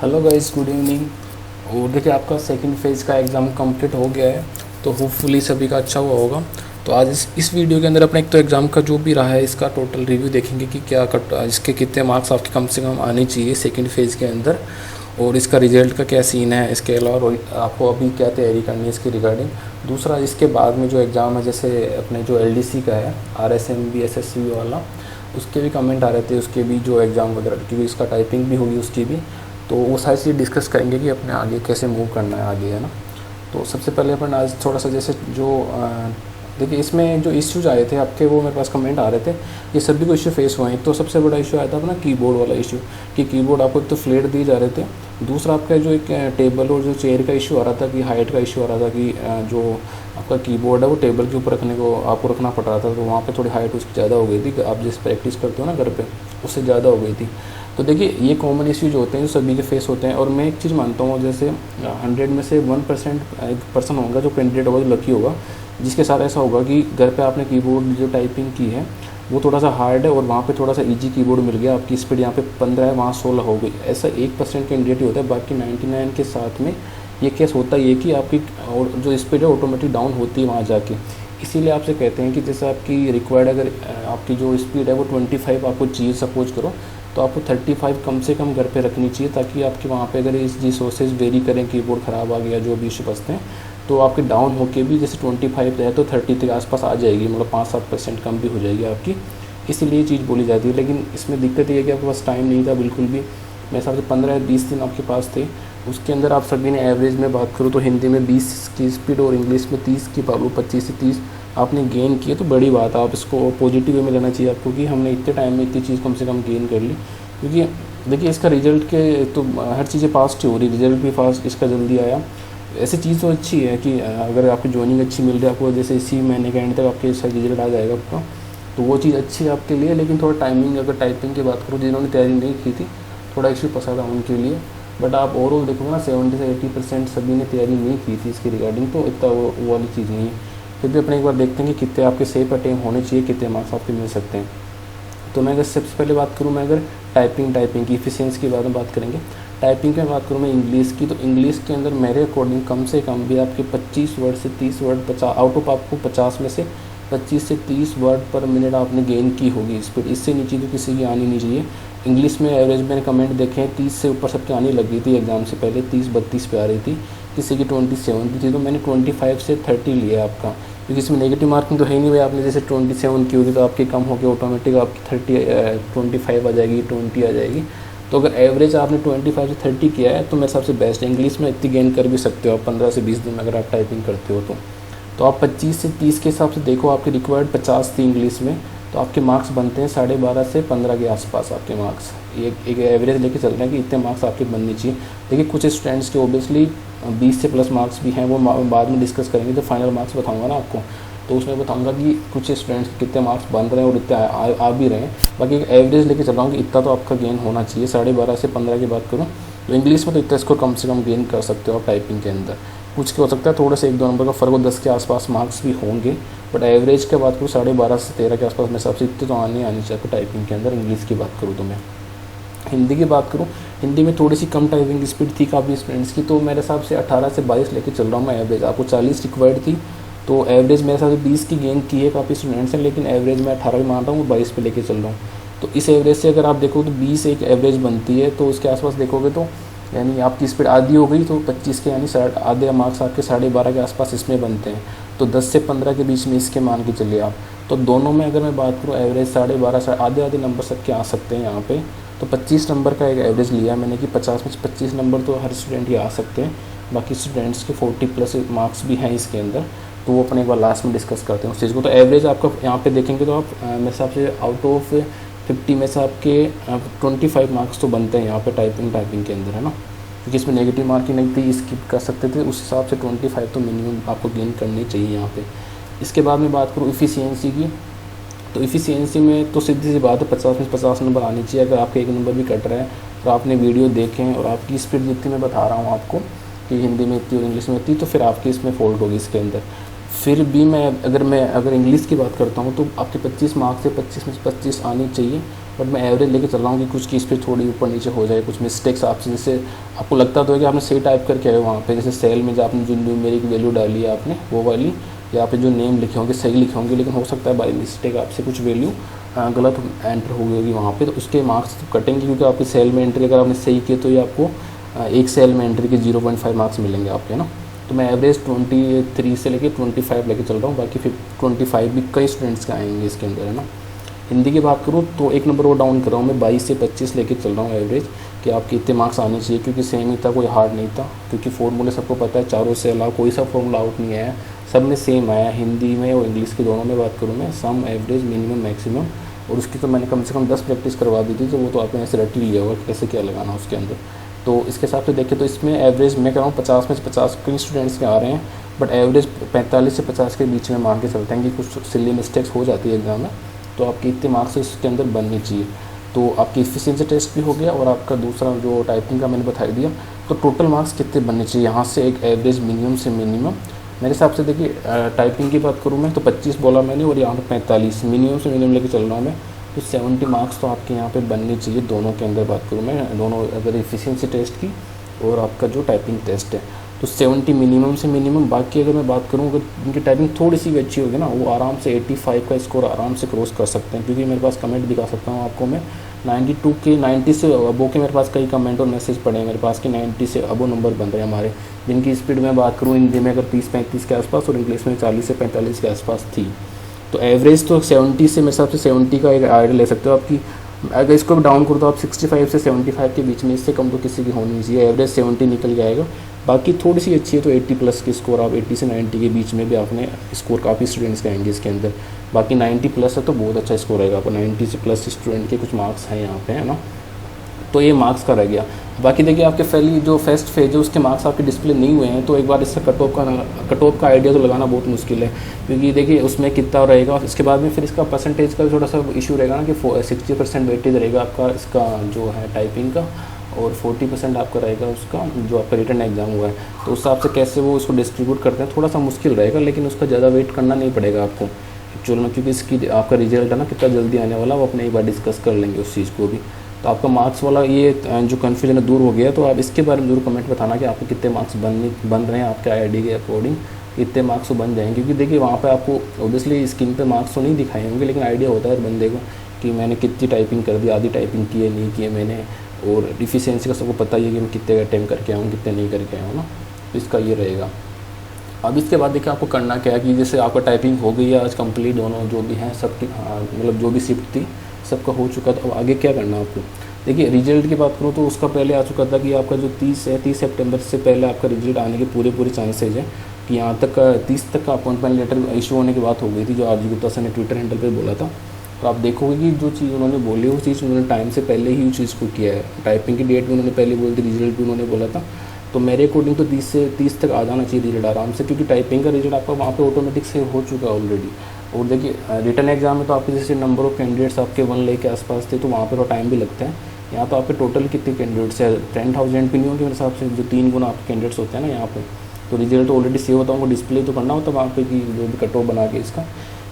Hello guys, good evening. और देखिए, आपका सेकंड फेज़ का एग्ज़ाम कंप्लीट हो गया है, तो होपफुली सभी का अच्छा हुआ होगा। तो आज इस वीडियो के अंदर अपने एक तो एग्ज़ाम का जो भी रहा है इसका टोटल रिव्यू देखेंगे कि क्या कट इसके कितने मार्क्स आपके कम से कम आने चाहिए सेकंड फेज़ के अंदर, और इसका रिजल्ट का क्या सीन है। इसके अलावा आपको अभी क्या तैयारी करनी है इसके रिगार्डिंग। दूसरा, इसके बाद में जो एग्ज़ाम है, जैसे अपने जो एलडीसी का है, आरएसएमबी एसएससी वाला, उसके भी कमेंट आ रहे थे, उसके भी जो एग्ज़ाम वगैरह, क्योंकि इसका टाइपिंग भी होगी उसकी भी। तो वो सारी चीज़ डिस्कस करेंगे कि अपने आगे कैसे मूव करना है आगे, है ना। तो सबसे पहले अपन आज थोड़ा सा जैसे जो देखिए, इसमें जो इश्यूज आए थे आपके, वो मेरे पास कमेंट आ रहे थे, ये सभी को इशू फेस हुए हैं। तो सबसे बड़ा इशू आया था अपना कीबोर्ड वाला इशू, कि कीबोर्ड आपको एक तो फ्लैट दिए जा रहे थे। दूसरा, आपका जो एक टेबल और जो चेयर का इशू आ रहा था, कि हाइट का इशू आ रहा था, कि जो आपका कीबोर्ड है वो टेबल के ऊपर रखने को आपको रखना पड़ रहा था, तो वहाँ पे थोड़ी हाइट उसकी ज़्यादा हो गई थी। आप जिस प्रैक्टिस करते हो ना घर पे, उससे ज़्यादा हो गई थी। तो देखिए, ये कॉमन इश्यूज होते हैं जो सभी के फेस होते हैं। और मैं एक चीज़ मानता हूँ, जैसे 100 में से 1% एक पर्सन होगा जो कैंडिडेट होगा, जो लकी होगा, जिसके साथ ऐसा होगा कि घर पे आपने कीबोर्ड जो टाइपिंग की है वो थोड़ा सा हार्ड है और वहाँ पे थोड़ा सा इजी कीबोर्ड मिल गया, आपकी स्पीड यहाँ पे 15 है, वहाँ 16 हो गई। ऐसा 1% कैंडिडेट ही होता है। बाकी 99 के साथ में ये केस होता ही है कि आपकी और जो स्पीड है ऑटोमेटिक डाउन होती है वहाँ जाके। इसीलिए आपसे कहते हैं कि जैसे आपकी रिक्वायर्ड, अगर आपकी जो स्पीड है वो 25 आपको चाहिए सपोज करो, तो आपको 35 कम से कम घर पे रखनी चाहिए, ताकि आपके वहाँ पे अगर इस रिसोर्सेज वेरी करें, कीबोर्ड ख़राब आ गया, जो भी इशू बचते हैं, तो आपके डाउन होके भी जैसे 25 है तो 30 के आसपास आ जाएगी, मतलब 5-7% कम भी हो जाएगी आपकी। इसीलिए ये चीज़ बोली जाती है। लेकिन इसमें दिक्कत ये है कि आपके पास टाइम नहीं था बिल्कुल भी। मेरे हिसाब से 15 या 20 दिन आपके पास थे। उसके अंदर आप सभी ने एवरेज में बात करूँ तो हिंदी में 20 की स्पीड और इंग्लिश में 30 की, 25 से 30 आपने गेन किए, तो बड़ी बात है। आप इसको पॉजिटिव वे में लेना चाहिए आपको, कि हमने इतने टाइम में इतनी चीज़ कम से कम गेन कर ली। क्योंकि देखिए, इसका रिजल्ट के तो हर चीज़ें फास्ट ही हो रही, रिजल्ट भी फास्ट इसका जल्दी आया। ऐसी चीज़ तो अच्छी है कि अगर आपकी जॉइनिंग अच्छी मिल रही है आपको, जैसे इसी महीने के एंड तक आपके इसका रिजल्ट आ जाएगा आपका, तो वो चीज़ अच्छी है आपके लिए। लेकिन थोड़ा टाइमिंग, अगर टाइपिंग की बात करूँ, जिन्होंने तैयारी नहीं की थी, थोड़ा इशू फंसा था उनके लिए। बट आप ओवरऑल देखोगे ना, 70 से 80% सभी ने तैयारी नहीं की थी इसकी रिगार्डिंग, तो इतना वो वाली चीज़ नहीं है। फिर भी अपने एक बार देखते हैं कि कितने आपके सेफ अटेम्प्ट होने चाहिए, कितने मार्क्स आपके मिल सकते हैं। तो मैं अगर सबसे पहले बात करूँ, मैं अगर टाइपिंग की इफिशियंसी के बारे में बात करेंगे। टाइपिंग की बात करूँ मैं इंग्लिश की, तो इंग्लिश के अंदर मेरे अकॉर्डिंग कम से कम भी आपके 25 वर्ड से 30 वर्ड, 50 आउट ऑफ आपको 50 में से 25 से 30 वर्ड पर मिनट आपने गेन की होगी स्पीड। इससे नीचे तो किसी की आनी नहीं चाहिए। इंग्लिश में एवरेज मैंने कमेंट देखे हैं 30 से ऊपर सबके आने लग गई थी एग्ज़ाम से पहले, 30-32 पे आ रही थी, किसी की 27 भी थी। तो मैंने 25 से 30 लिया आपका, क्योंकि इसमें नेगेटिव मार्किंग तो है नहीं भाई। आपने जैसे 27 की होगी तो आपकी कम होकर ऑटोमेटिक आपकी 25 आ जाएगी, 20 आ जाएगी। तो अगर एवरेज आपने 25 से 30 किया है तो मेरे हिसाब से बेस्ट है। इंग्लिश में इतनी गेन कर भी सकते हो आप 15 से 20 दिन में, अगर आप टाइपिंग करते हो तो आप 25 से 30 के हिसाब से देखो, आपकी रिक्वायर्ड 50 थी इंग्लिश में, तो आपके मार्क्स बनते हैं 12.5 से 15 के आसपास आपके मार्क्स। एक एवरेज लेके चल रहे हैं कि इतने मार्क्स आपके बनने चाहिए। देखिए, कुछ स्टूडेंट्स के ओबियसली 20 से प्लस मार्क्स भी हैं, वो बाद में डिस्कस करेंगे, तो फाइनल मार्क्स बताऊंगा ना आपको, तो उसमें बताऊंगा कि कुछ स्टूडेंट्स के कितने मार्क्स बन रहे हैं और इतने आ भी रहे हैं। बाकी एक एवरेज लेके चल रहा हूँ कि इतना तो आपका गेन होना चाहिए। 12.5 से 15 की बात करूँ तो इंग्लिश में तो इतना स्कोर कम से कम गेन कर सकते हो आप टाइपिंग के अंदर। कुछ के हो सकता है थोड़े से 1-2 नंबर का फ़र्क हो, 10 के आसपास मार्क्स भी होंगे, बट एवरेज के बात करूँ 12.5 से 13 के आसपास मेरे हिसाब से इतने तो आनी चाहिए आपको टाइपिंग के अंदर। इंग्लिश की बात करूँ तो मैं हिंदी की बात करूँ, हिंदी में थोड़ी सी कम टाइपिंग स्पीड थी काफ़ी स्टूडेंट्स की, तो मेरे हिसाब से 18 से 22 लेके चल रहा हूँ मैं एवरेज। आपको 40 रिक्वायर्ड थी, तो एवरेज मेरे हिसाब से 20 की गेन की है काफ़ी स्टूडेंट्स हैं, लेकिन एवरेज मैं 18 मान रहा हूँ, 22 पे लेके चल रहा हूँ। तो इस एवरेज से अगर आप देखो तो 20 एक एवरेज बनती है, तो उसके आसपास देखोगे तो यानी आपकी स्पीड आधी हो गई, तो 25 के यानी आधे मार्क्स आपके 12.5 के आसपास इसमें बनते हैं। तो 10 से 15 के बीच में इसके मान के चलिए आप। तो दोनों में अगर मैं बात करूँ एवरेज 12.5 आधे नंबर सबके आ सकते हैं यहाँ पे। तो 25 नंबर का एक एवरेज लिया मैंने कि 50 में से 25 नंबर तो हर स्टूडेंट ही आ सकते हैं। बाकी स्टूडेंट्स के 40 प्लस मार्क्स भी हैं इसके अंदर, तो वो अपने एक बार लास्ट में डिस्कस करते हैं उस चीज़ को। तो एवरेज आपका यहाँ पे देखेंगे तो आप मेरे हिसाब से आउट ऑफ 50 में से आपके 25 मार्क्स तो बनते हैं यहाँ पे टाइपिंग के अंदर, है ना। क्योंकि इसमें नेगेटिव मार्किंग नहीं थी, स्किप कर सकते थे, उस हिसाब से 25 तो मिनिमम आपको गेन करनी चाहिए यहाँ पे। इसके बाद में बात करूँ इफ़िशियंसी की, तो इफ़िशियंसी में तो सीधी सी बात है 50 में 50 नंबर आनी चाहिए। अगर आपके एक नंबर भी कट रहा है तो आपने वीडियो देखें और आपकी स्पीड जितनी मैं बता रहा हूँ आपको कि हिंदी में इतनी और इंग्लिश में इतनी, तो फिर आपकी इसमें फॉल्ट होगी इसके अंदर। फिर भी मैं अगर इंग्लिश की बात करता हूँ तो आपके 25 मार्क्स से 25 में से 25 आनी चाहिए। बट मैं एवरेज लेके चल रहा हूँ कि कुछ की स्पीड थोड़ी ऊपर नीचे हो जाए, कुछ मिस्टेक्स आपसे जैसे आपको लगता तो है कि आपने सही टाइप करके आए वहाँ पे, जैसे सेल में जो आपने जो न्यूमेरिक वैल्यू डाली है आपने वो वाली, या पे जो नेम लिखे होंगे सही लिखे होंगे, लेकिन हो सकता है बाई मिस्टेक आपसे कुछ वैल्यू गलत एंटर हो गई होगी वहाँ पे, तो उसके मार्क्स तो कटेंगे, क्योंकि आपकी सेल में एंट्री अगर आपने सही किया तो ये आपको एक सेल में एंट्री के 0.5 मार्क्स मिलेंगे आपके, है ना। तो मैं एवरेज 23 से लेके 25 लेके चल रहा हूँ, बाकी फिर 25 भी कई स्टूडेंट्स के आएंगे इसके अंदर, है ना। हिंदी की बात करूँ तो एक नंबर और डाउन कर रहा हूँ मैं, 22 से 25 लेके चल रहा हूँ एवरेज, कि आपके इतने मार्क्स आने चाहिए, क्योंकि सेम ही था, कोई हार्ड नहीं था, क्योंकि फार्मूले सबको पता है, चारों से अलावा कोई सा फार्मूला आउट नहीं आया, सब में सेम आया, हिंदी में और इंग्लिश के दोनों में बात करूँ मैं, सम, एवरेज, मिनिमम, मैक्सिमम, और उसकी तो मैंने कम से कम 10 प्रैक्टिस करवा दी थी, तो वो तो आपने ऐसे रट ही लिया होगा कैसे क्या लगाना उसके अंदर। तो इसके हिसाब से देखें तो इसमें एवरेज मैं कह रहा हूँ 50 में से 50 कई स्टूडेंट्स के आ रहे हैं, बट एवरेज 45 से 50 के बीच में मान के चलते हैं कि कुछ सिली मिस्टेक्स हो जाती है एग्जाम में, तो आपके इतने मार्क्स इसके अंदर बनने चाहिए। तो आपकी इफिशिएंसी टेस्ट भी हो गया, और आपका दूसरा जो टाइपिंग का मैंने बता दिया, तो टोटल मार्क्स कितने बनने चाहिए यहाँ से, एक एवरेज, मिनिमम से मिनिमम मेरे हिसाब से देखिए, टाइपिंग की बात करूँ मैं तो 25 बोला मैंने, और यहाँ पे 45 मिनिमम से मिनिमम लेके चल रहा हूँ मैं, तो 70 मार्क्स तो आपके यहाँ पे बनने चाहिए दोनों के अंदर बात करूँ मैं, दोनों अगर इफिशिएंसी टेस्ट की और आपका जो टाइपिंग टेस्ट है, तो 70 मिनिमम से मिनिमम। बाकी अगर मैं बात करूँ, अगर उनकी टाइपिंग थोड़ी सी भी अच्छी होगी ना, वो आराम से 85 का स्कोर आराम से क्रॉस कर सकते हैं, क्योंकि मेरे पास कमेंट दिखा सकता हूँ आपको मैं, 92 के 90 से अबो के मेरे पास कई कमेंट और मैसेज पड़े हैं मेरे पास कि 90 से अबो नंबर बन रहे हैं हमारे, जिनकी स्पीड में बात करूँ हिंदी में अगर 30-35 के आसपास, और इंग्लिश में 40 से 45 के आसपास थी। तो एवरेज तो 70 से मेरे हिसाब से 70 का एक आइडिया ले सकते हो आपकी, अगर इसको डाउन करो तो आप 65 से 75 के बीच में, इससे कम तो किसी की होनी नहीं चाहिए, एवरेज 70 निकल जाएगा। बाकी थोड़ी सी अच्छी है तो 80 प्लस की स्कोर, आप 80 से 90 के बीच में भी आपने स्कोर काफ़ी स्टूडेंट्स के आएंगे इसके अंदर। बाकी 90 प्लस है तो बहुत अच्छा स्कोर रहेगा आपका, 90 से प्लस स्टूडेंट के कुछ मार्क्स हैं यहाँ पे, है ना। तो ये मार्क्स का रह गया। बाकी देखिए आपके पहली जो फर्स्ट फेज है उसके मार्क्स आपके डिस्प्ले नहीं हुए हैं, तो एक बार इसका कट ऑफ का आइडिया तो लगाना बहुत मुश्किल है, क्योंकि देखिए उसमें कितना रहेगा, इसके बाद में फिर इसका परसेंटेज का थोड़ा सा इशू रहेगा ना, कि 60% वेटेज रहेगा आपका इसका जो है टाइपिंग का, और 40% आपका रहेगा उसका जो आपका रिटन एग्जाम हुआ है, तो उस हिसाब से कैसे वो उसको डिस्ट्रीब्यूट करते हैं थोड़ा सा मुश्किल रहेगा, लेकिन उसका ज़्यादा वेट करना नहीं पड़ेगा आपको एक्चुअल में, क्योंकि इसकी आपका रिजल्ट है ना कितना जल्दी आने वाला, वो अपने एक बार डिस्कस कर लेंगे उस चीज़ को भी। तो आपका मार्क्स वाला ये जो कन्फ्यूजन है दूर हो गया, तो आप इसके बारे में जरूर कमेंट बताना कि आपको कितने मार्क्स बन रहे हैं आपके आईडी के अकॉर्डिंग, कितने मार्क्स बन जाएंगे, क्योंकि देखिए वहाँ पे आपको ऑब्वियसली स्क्रीन पे मार्क्स तो नहीं दिखाए होंगे, लेकिन आइडिया होता है बंदे को कि मैंने कितनी टाइपिंग कर दी, आधी टाइपिंग की है नहीं की है मैंने, और डिफिशियंसी का सबको पता ही है कि मैं कितने अटैम्प्ट करके आऊँ कितने नहीं करके आऊँ ना, तो इसका ये रहेगा। अब इसके बाद देखिए आपको करना क्या है, कि जैसे आपका टाइपिंग हो गई है आज कंप्लीट, दोनों जो भी हैं सबकी मतलब जो भी शिफ्ट थी सबका हो चुका, तो अब आगे क्या करना है आपको। देखिए रिजल्ट की बात करूँ तो उसका पहले आ चुका था कि आपका जो 30 सितंबर से पहले आपका रिजल्ट आने के पूरे चांसेज हैं, कि यहाँ तक 30 तक का अपॉइंटमेंट लेटर इशू होने की बात हो गई थी, जो आरजी गुप्ता सर ने ट्विटर हैंडल पे बोला था। तो आप देखोगे कि जो चीज़ उन्होंने बोली वो चीज़ उन्होंने टाइम से पहले ही उस चीज़ को किया है, टाइपिंग की डेट भी उन्होंने पहले बोली थी, रिजल्ट भी उन्होंने बोला था। तो मेरे अकॉर्डिंग तो 30 तक आ जाना चाहिए रिजल्ट आराम से, क्योंकि टाइपिंग का रिजल्ट आपका वहाँ पे ऑटोमेटिक से हो चुका है ऑलरेडी। और देखिए रिटन एग्जाम में तो आपके जैसे नंबर ऑफ कैंडिडेट्स आपके 1 लाख के आसपास थे, तो वहाँ पर तो टाइम भी लगता है। यहाँ तो आपके टोटल कितने कैंडिडेट्स है, 10,000 भी नहीं होंगे मेरे हिसाब से, जो 3 गुना आपके कैंडिडेट्स होते हैं ना यहाँ पे, तो रिजल्ट ऑलरेडी सेव होता है, उनको डिस्प्ले तो करना होता है वहाँ पे कि जो भी कट ऑफ बना के इसका,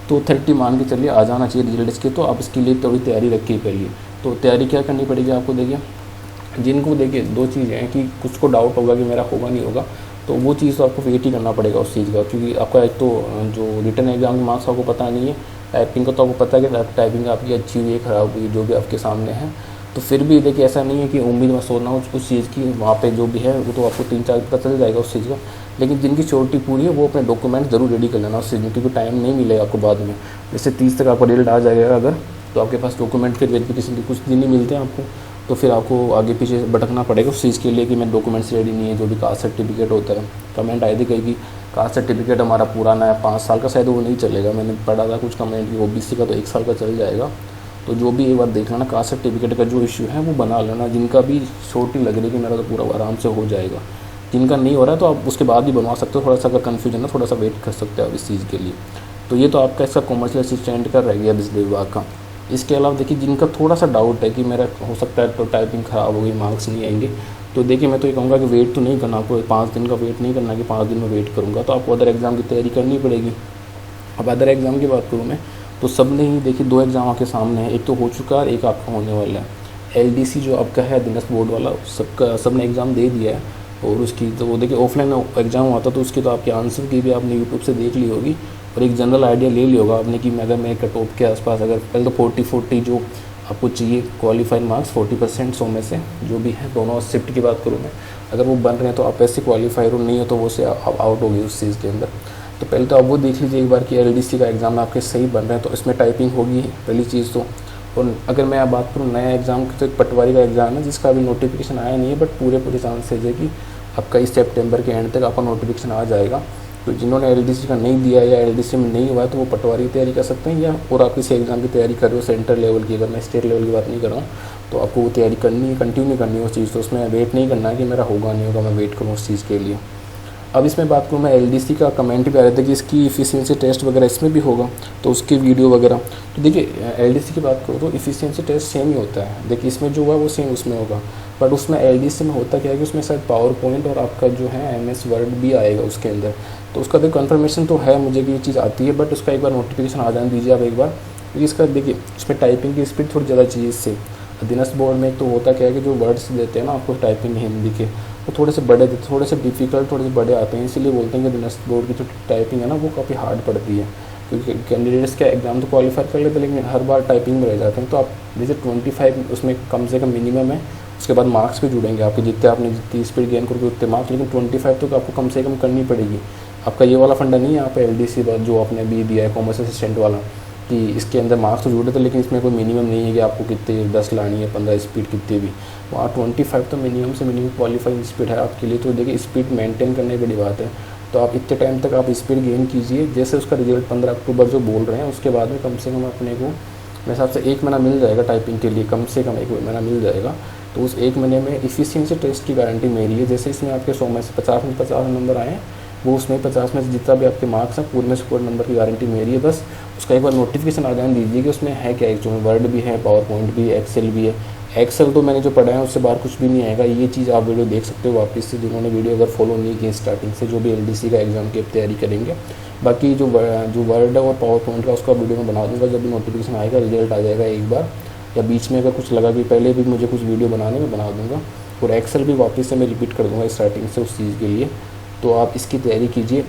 तो 30 मान के चलिए आ जाना चाहिए रिजल्ट इसके। तो आप इसके लिए थोड़ी तैयारी रखिए पहले। तो तैयारी क्या करनी पड़ेगी आपको, देखिए जिनको देखिए 2 चीज़ें हैं, कि कुछ को डाउट होगा कि मेरा होगा नहीं होगा, तो वो चीज़ तो आपको वेट ही करना पड़ेगा उस चीज़ का, क्योंकि आपका एक तो जो रिटन एग्जाम के मार्क्स आपको पता नहीं है, टाइपिंग का तो आपको पता है कि टाइपिंग आपकी अच्छी हुई है ख़राब हुई जो भी आपके सामने है। तो फिर भी देखिए ऐसा नहीं है कि उम्मीद मत सोचना उस चीज़ की, वहाँ पे जो भी है वो तो आपको 3-4 पता चल जाएगा उस चीज़ का। लेकिन जिनकी श्योरिटी पूरी है वो अपने डॉक्यूमेंट ज़रूर रेडी कर लेना उस चीज़ में, क्योंकि टाइम नहीं मिलेगा आपको बाद में। जैसे 30 तक आपका रिजल्ट आ जाएगा अगर, तो आपके पास डॉक्यूमेंट फिर वेरिफिकेशन के कुछ दिन ही मिलते हैं आपको, तो फिर आपको आगे पीछे भटकना पड़ेगा उस चीज़ के लिए कि मैं डॉक्यूमेंट्स रेडी नहीं है, जो भी कास्ट सर्टिफिकेट होता है। कमेंट आए थे कहीं कि कास्ट सर्टिफिकेट हमारा पुराना है 5 साल का, शायद वो नहीं चलेगा, मैंने पढ़ा था कुछ कमेंट की OBC का तो 1 साल का चल जाएगा। तो जो भी एक बार देख लेना कास्ट सर्टिफिकेट का जो इशू है वो बना लेना, जिनका भी छोटी लग रही है कि मेरा तो पूरा आराम से हो जाएगा, जिनका नहीं हो रहा है तो आप उसके बाद भी बनवा सकते हो, थोड़ा सा अगर कन्फ्यूजन है थोड़ा सा वेट कर सकते हो आप इस चीज़ के लिए। तो ये तो आपका इसका कॉमर्शियल असिस्टेंट का रह गया बिजली विभाग का। इसके अलावा देखिए जिनका थोड़ा सा डाउट है कि मेरा हो सकता है तो टाइपिंग ख़राब हो गई, मार्क्स नहीं आएंगे, तो देखिए मैं तो ये कहूँगा कि वेट तो नहीं करना आपको, 5 दिन का वेट नहीं करना कि 5 दिन में वेट करूँगा, तो आपको अदर एग्ज़ाम की तैयारी करनी पड़ेगी। अब अदर एग्ज़ाम की बात करूँ मैं, तो सब ने ही देखिए 2 एग्ज़ाम आपके सामने है, एक तो हो चुका है, एक आपका होने वाला है। एलडीसी जो आपका है अधीनस्थ बोर्ड वाला, सबने एग्ज़ाम दे दिया है। और उसकी तो वो देखिए ऑफलाइन एग्ज़ाम हुआ था, तो उसकी तो आपके आंसर की भी आपने यूट्यूब से देख ली होगी और एक जनरल आइडिया ले लिया होगा आपने कि अगर मैं कट ऑफ के आसपास, अगर पहले तो 40 जो आपको चाहिए क्वालिफाइड मार्क्स 40% 100 में से जो भी है, दोनों शिफ्ट की बात करूँ मैं, अगर वो बन रहे हैं तो आप ऐसे क्वालिफायर हो, नहीं हो तो वो से आप आउट हो गए उस चीज़ के अंदर। तो पहले तो आप वो देख लीजिए एक बार कि एलडीसी का एग्ज़ाम आपके सही बन रहे हैं, तो इसमें टाइपिंग होगी पहली चीज़ तो। और अगर मैं बात करूँ नया एग्ज़ाम तो एक पटवारी का एग्ज़ाम है जिसका अभी नोटिफिकेशन आया नहीं है, बट पूरे चांसेज है कि आपका इस सेप्टेम्बर के एंड तक आपका नोटिफिकेशन आ जाएगा। तो जिन्होंने एलडीसी का नहीं दिया या एलडीसी में नहीं हुआ है तो वो पटवारी की तैयारी कर सकते हैं, या और आप किसी एग्ज़ाम की तैयारी कर रहे हो सेंटर लेवल की, अगर मैं स्टेट लेवल की बात नहीं कर रहा हूँ, तो आपको वो तैयारी करनी है, कंटिन्यू करनी है उस चीज़। तो उसमें वेट नहीं करना है कि मेरा होगा नहीं होगा, मैं वेट करूँ उस चीज़ के लिए। अब इसमें बात करूँ मैं, एलडीसी का कमेंट भी आ रहा था कि इसकी इफ़िशियंसी टेस्ट वगैरह इसमें भी होगा, तो उसकी वीडियो वगैरह। तो देखिए एलडीसी की बात करूँ तो इफ़िशियंसी टेस्ट सेम ही होता है, देखिए इसमें जो हुआ वो सेम उसमें होगा, बट उसमें एलडीसी में होता क्या है कि उसमें शायद पावर पॉइंट और आपका जो है एमएस वर्ड भी आएगा उसके अंदर। तो उसका तो कन्फर्मेशन तो है मुझे कि ये चीज़ आती है, बट उसका एक बार नोटिफिकेशन आ जाने दीजिए आप एक बार, क्योंकि इसका देखिए इसमें टाइपिंग की स्पीड थोड़ी ज़्यादा चाहिए इससे। अधीनस्थ बोर्ड में एक तो होता क्या है कि जो वर्ड्स देते हैं ना आपको टाइपिंग हिंदी के, वो थोड़े से बड़े देते, थोड़े से डिफिकल्ट, थोड़े से बड़े आते हैं, इसीलिए बोलते हैं कि अधीनस्थ बोर्ड की जो टाइपिंग है ना वो काफ़ी हार्ड पड़ती है, क्योंकि कैंडिडेट्स का एग्ज़ाम तो क्वालिफाई कर लेते हैं लेकिन हर बार टाइपिंग में रह जाते हैं। तो आप जैसे 25 उसमें कम से कम मिनिमम है, उसके बाद मार्क्स भी जुड़ेंगे आपके, जितने आपने जितनी स्पीड गेन करोगे उतने मार्क्स, लेकिन 25 तो आपको कम से कम करनी पड़ेगी। आपका ये वाला फंडा नहीं है यहाँ पे एलडीसी जो आपने भी दिया है कॉमर्स असिस्टेंट वाला, कि इसके अंदर मार्क्स तो जुड़े थे लेकिन इसमें कोई मिनिमम नहीं है कि आपको कितने 10 लानी है, 15 स्पीड कितनी भी, वहाँ 25 तो मिनिमम से मिनिमम क्वालिफाइंग स्पीड है आपके लिए। तो देखिए स्पीड मेंटेन करने की बड़ी बात है, तो आप इतने टाइम तक आप स्पीड गेन कीजिए, जैसे उसका रिजल्ट 15 अक्टूबर जो बोल रहे हैं उसके बाद में कम से कम अपने को मेरे हिसाब से 1 महीना मिल जाएगा टाइपिंग के लिए, कम से कम 1 महीना मिल जाएगा। तो उस 1 महीने में इफ़िशियंसी टेस्ट की गारंटी मेरी है, जैसे इसमें आपके 100 में से 50 में 50 नंबर आए, वो उसमें 50 में से जितना भी आपके मार्क्स हैं पूरे में से पूरे नंबर की गारंटी मेरी है। बस उसका एक बार नोटिफिकेशन आ जाने दीजिए कि उसमें है क्या, जो वर्ड भी है, पावर पॉइंट भी है, एक्सेल भी है। एक्सेल तो मैंने जो पढ़ा है उससे बाहर कुछ भी नहीं आएगा, ये चीज़ आप वीडियो देख सकते हो वापस से, जिन्होंने वीडियो अगर फॉलो नहीं की स्टार्टिंग से, जो भी एलडीसी का एग्ज़ाम की तैयारी करेंगे। बाकी जो वर्ड है और पावर पॉइंट का उसका वीडियो मैं बना दूँगा, जब भी नोटिफिकेशन आएगा, रिजल्ट आ जाएगा एक बार, या बीच में अगर कुछ लगा कि पहले भी मुझे कुछ वीडियो बनाने में बना दूँगा। और एक्सेल भी वापस से मैं रिपीट कर दूँगा स्टार्टिंग से उस चीज़ के लिए। तो आप इसकी तैयारी कीजिए।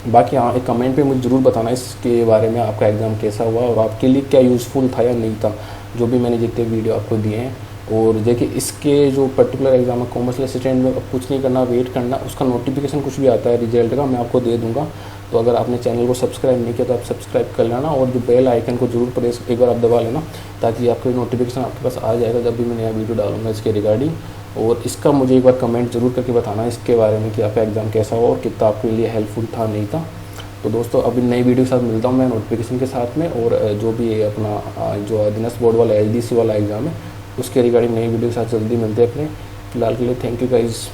बाकी हाँ, एक कमेंट पे मुझे ज़रूर बताना इसके बारे में, आपका एग्ज़ाम कैसा हुआ और आपके लिए क्या यूज़फुल था या नहीं था, जो भी मैंने जितने वीडियो आपको दिए हैं। और देखिए इसके जो पर्टिकुलर एग्ज़ाम है कॉमर्स असिस्टेंट में, अब कुछ नहीं करना, वेट करना, उसका नोटिफिकेशन कुछ भी आता है रिजल्ट का मैं आपको दे दूँगा। तो अगर आपने चैनल को सब्सक्राइब नहीं किया तो आप सब्सक्राइब कर लेना, और जो बेल आइकन को जरूर प्रेस एक बार आप दबा लेना, ताकि आपको नोटिफिकेशन आपके पास आ जाएगा जब भी मैं नया वीडियो डालूंगा इसके रिगार्डिंग। और इसका मुझे एक बार कमेंट जरूर करके बताना इसके बारे में कि आपका एग्ज़ाम कैसा हुआ और कितना आपके लिए हेल्पफुल था नहीं था। तो दोस्तों अभी नई वीडियो के साथ मिलता हूँ मैं नोटिफिकेशन के साथ में, और जो भी अपना जो अधीनस्थ बोर्ड वाला एलडीसी वाला एग्ज़ाम है उसके रिगार्डिंग नई वीडियो के साथ जल्दी मिलते हैं अपने। फिलहाल के लिए थैंक यू गाइज़।